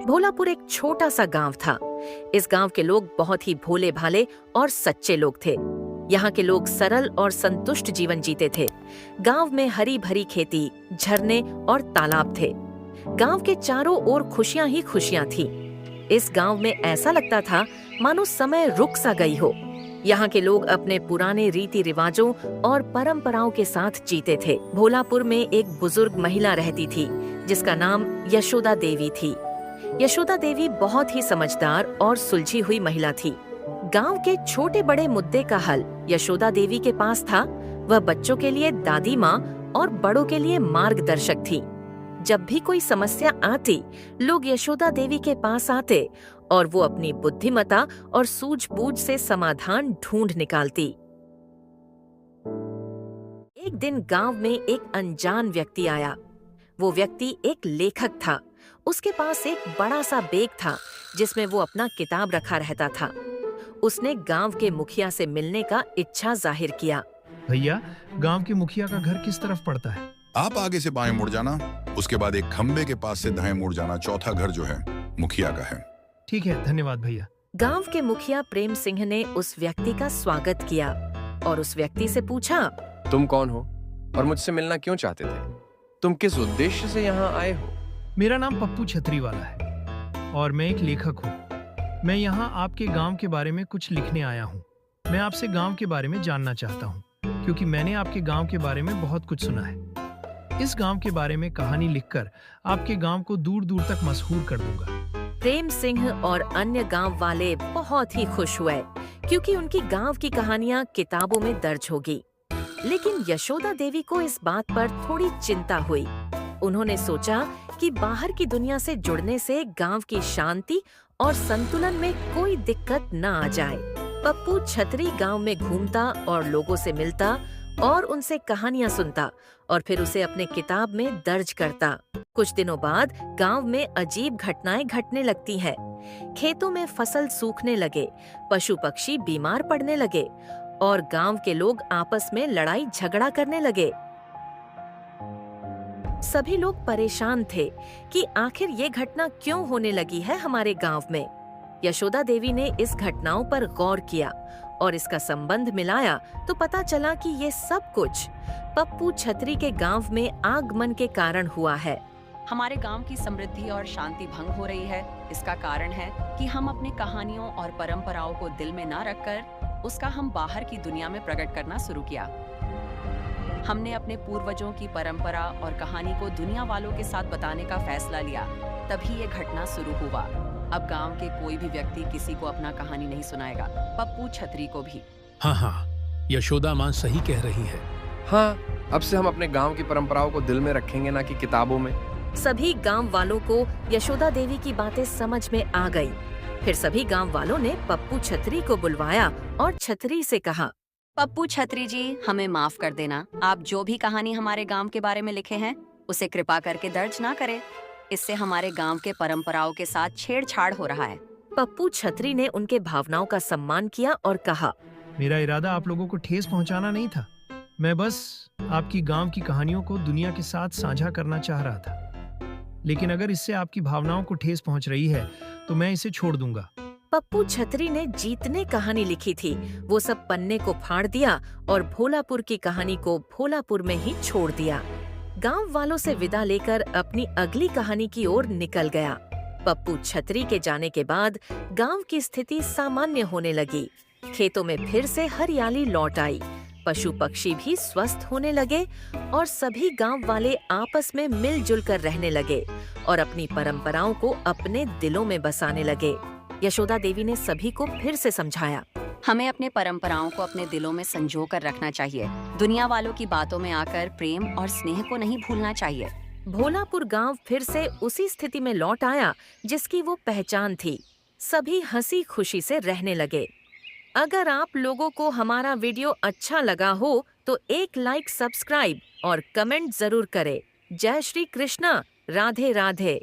भोलापुर एक छोटा सा गांव था। इस गांव के लोग बहुत ही भोले भाले और सच्चे लोग थे। यहाँ के लोग सरल और संतुष्ट जीवन जीते थे। गांव में हरी भरी खेती, झरने और तालाब थे। गांव के चारों ओर खुशियां ही खुशियां थी। इस गांव में ऐसा लगता था मानो समय रुक सा गई हो। यहाँ के लोग अपने पुराने रीति रिवाजों और परंपराओं के साथ जीते थे। भोलापुर में एक बुजुर्ग महिला रहती थी जिसका नाम यशोदा देवी थी। यशोदा देवी बहुत ही समझदार और सुलझी हुई महिला थी। गांव के छोटे बड़े मुद्दे का हल यशोदा देवी के पास था। वह बच्चों के लिए दादी माँ और बड़ों के लिए मार्गदर्शक थी। जब भी कोई समस्या आती, लोग यशोदा देवी के पास आते और वो अपनी बुद्धिमता और सूझबूझ से समाधान ढूंढ निकालती। एक दिन गांव में एक अनजान व्यक्ति आया। वो व्यक्ति एक लेखक था। उसके पास एक बड़ा सा बैग था जिसमें वो अपना किताब रखा रहता था। उसने गांव के मुखिया से मिलने का इच्छा जाहिर किया। भैया, गांव के मुखिया का घर किस तरफ पड़ता है? आप आगे से बाएं मुड़ जाना, उसके बाद एक खंबे के पास से दाएं मुड़ जाना। चौथा घर जो है मुखिया का है। ठीक है, धन्यवाद भैया। गांव के मुखिया प्रेम सिंह ने उस व्यक्ति का स्वागत किया और उस व्यक्ति से पूछा, तुम कौन हो और मुझसे मिलना क्यों चाहते थे? तुम किस उद्देश्य से यहाँ आए हो? मेरा नाम पप्पू छतरी वाला है और मैं एक लेखक हूँ। मैं यहाँ आपके गांव के बारे में कुछ लिखने आया हूँ। मैं आपसे गांव के बारे में जानना चाहता हूँ क्योंकि मैंने आपके गांव के बारे में बहुत कुछ सुना है। इस गांव के बारे में कहानी लिखकर आपके गांव को दूर दूर तक मशहूर कर दूंगा। प्रेम सिंह और अन्य गांव वाले बहुत ही खुश हुए क्योंकि उनकी गांव की कहानियां किताबों में दर्ज होगी। लेकिन यशोदा देवी को इस बात पर थोड़ी चिंता हुई। उन्होंने सोचा कि बाहर की दुनिया से जुड़ने से गांव की शांति और संतुलन में कोई दिक्कत न आ जाए। पप्पू छतरी गांव में घूमता और लोगों से मिलता और उनसे कहानियां सुनता और फिर उसे अपने किताब में दर्ज करता। कुछ दिनों बाद गांव में अजीब घटनाएं घटने लगती हैं। खेतों में फसल सूखने लगे, पशु पक्षी बीमार पड़ने लगे और गांव के लोग आपस में लड़ाई झगड़ा करने लगे। सभी लोग परेशान थे कि आखिर ये घटना क्यों होने लगी है हमारे गांव में। यशोदा देवी ने इस घटनाओं पर गौर किया और इसका संबंध मिलाया तो पता चला कि ये सब कुछ पप्पू छतरी के गांव में आगमन के कारण हुआ है। हमारे गांव की समृद्धि और शांति भंग हो रही है। इसका कारण है कि हम अपनी कहानियों और परंपराओं को दिल में न रखकर उसका हम बाहर की दुनिया में प्रकट करना शुरू किया। हमने अपने पूर्वजों की परंपरा और कहानी को दुनिया वालों के साथ बताने का फैसला लिया। तभी ये घटना शुरू हुआ। अब गांव के कोई भी व्यक्ति किसी को अपना कहानी नहीं सुनाएगा, पप्पू छतरी को भी। हाँ, यशोदा माँ सही कह रही है। हाँ, अब से हम अपने गांव की परंपराओं को दिल में रखेंगे, ना कि किताबों में। सभी गांव वालों को यशोदा देवी की बातें समझ में आ गई। फिर सभी गांव वालों ने पप्पू छतरी को बुलवाया और छतरी से कहा, पप्पू छतरी जी, हमें माफ कर देना। आप जो भी कहानी हमारे गांव के बारे में लिखे हैं उसे कृपा करके दर्ज ना करें। इससे हमारे गांव के परंपराओं के साथ छेड़छाड़ हो रहा है। पप्पू छतरी ने उनके भावनाओं का सम्मान किया और कहा, मेरा इरादा आप लोगों को ठेस पहुंचाना नहीं था। मैं बस आपकी गांव की कहानियों को दुनिया के साथ साझा करना चाह रहा था। लेकिन अगर इससे आपकी भावनाओं को ठेस पहुंच रही है तो मैं इसे छोड़ दूंगा। पप्पू छतरी ने जीतने कहानी लिखी थी। वो सब पन्ने को फाड़ दिया और भोलापुर की कहानी को भोलापुर में ही छोड़ दिया। गांव वालों से विदा लेकर अपनी अगली कहानी की ओर निकल गया। पप्पू छतरी के जाने के बाद गांव की स्थिति सामान्य होने लगी। खेतों में फिर से हरियाली लौट आई, पशु पक्षी भी स्वस्थ होने लगे और सभी गांव वाले आपस में मिलजुल कर रहने लगे और अपनी परंपराओं को अपने दिलों में बसाने लगे। यशोदा देवी ने सभी को फिर से समझाया, हमें अपने परंपराओं को अपने दिलों में संजो कर रखना चाहिए। दुनिया वालों की बातों में आकर प्रेम और स्नेह को नहीं भूलना चाहिए। भोलापुर गांव फिर से उसी स्थिति में लौट आया जिसकी वो पहचान थी। सभी हंसी खुशी से रहने लगे। अगर आप लोगों को हमारा वीडियो अच्छा लगा हो तो एक लाइक, सब्सक्राइब और कमेंट जरूर करें। जय श्री कृष्णा, राधे राधे।